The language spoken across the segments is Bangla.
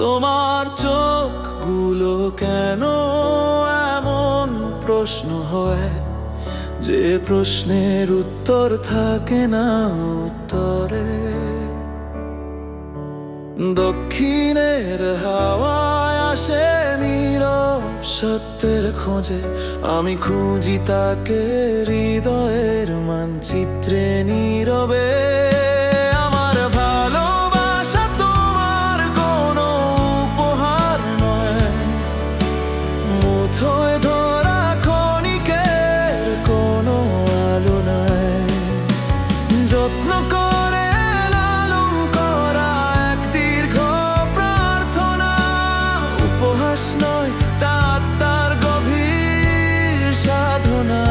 তোমার চোখগুলো কেন এমন প্রশ্ন হয়, যে প্রশ্নের উত্তর থাকে না উত্তরে। দক্ষিণের হাওয়ায় আসে নীরব সত্যের খোঁজে, আমি খুঁজি তাকে হৃদয়ের মানচিত্রে নীরবে। আমার ভালোবাসা তোমার কোনো উপহার নয়, মুঠোয় ধরা ক্ষণিকের কোনো আলো নয়। যত্ন করে লালন করা এক দীর্ঘ প্রার্থনা, উপহাস নয় তার গভীর সাধনা।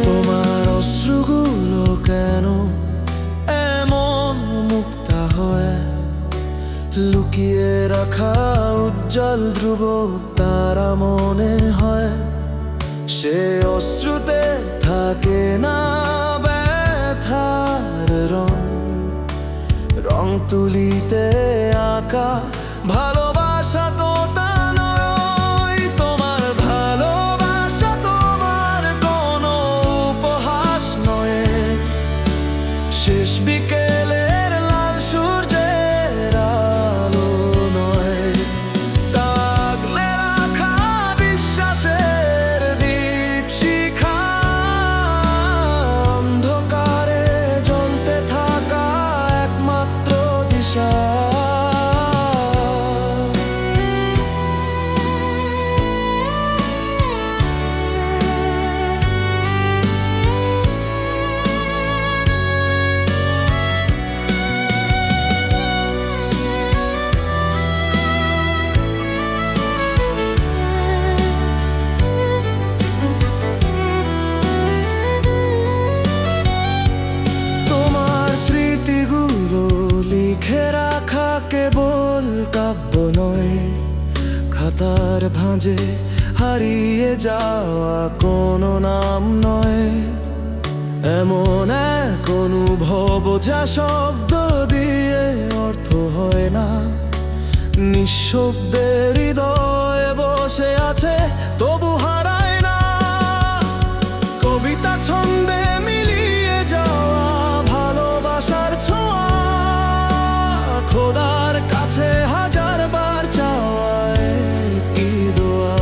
তোমার অশ্রুগুলো কেন এমন মুক্তা হয়, লুকিয়ে রাখা উজ্জ্বল ধ্রুব তারা মনে হয়। সে অশ্রুতে থাকে না ব্যথার রং, রং তুলিতে আঁকা ভালোবাসা তো তা নয়। তোমার ভালোবাসা তোমার কোনো উপহাস নয়, শেষ বিকেলের লাল সূর্যের আলো নয়। তাগলে রাখা বিশ্বাসের দীপশিখা, অন্ধকারে জ্বলতে থাকা একমাত্র দিশা। তোমার স্মৃতিগুলো লিখে রাখা কেবল কাব্য নয়, খাতার ভাঁজে হারিয়ে যাওয়া কোনো নাম নয়। এমন এক অনুভব যা শব্দ দিয়ে অর্থ হয় না, নিঃশব্দে হৃদয়ে বসে আছে তবু হারায় না। কবিতা ছন্দে মিলিয়ে যাওয়া ভালোবাসার ছোঁয়া, খোদার কাছে হাজার বার চাওয়ায় কি দোয়া।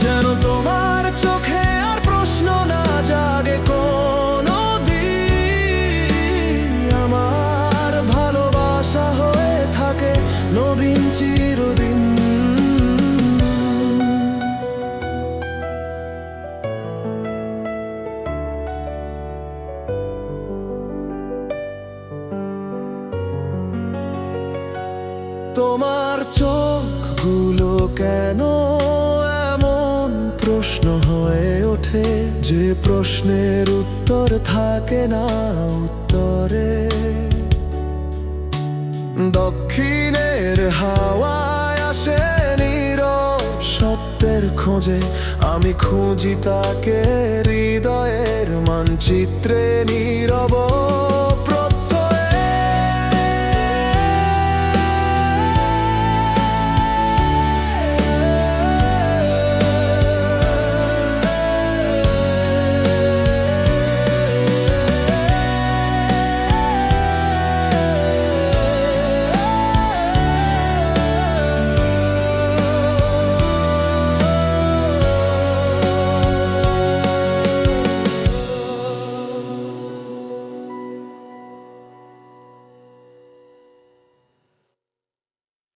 যেন তোমার চোখে আর প্রশ্ন না জাগে কোনো দিন, আমার ভালোবাসা হয়ে থাকে নবীন চিরদিন। তোমার চোখগুলো কেন এমন প্রশ্ন হয়ে ওঠে, যে প্রশ্নের উত্তর থাকে না উত্তরে। দক্ষিণের হাওয়ায় আসে নীরব সত্যের খোঁজে, আমি খুঁজি তাকে হৃদয়ের মানচিত্রে নীরব।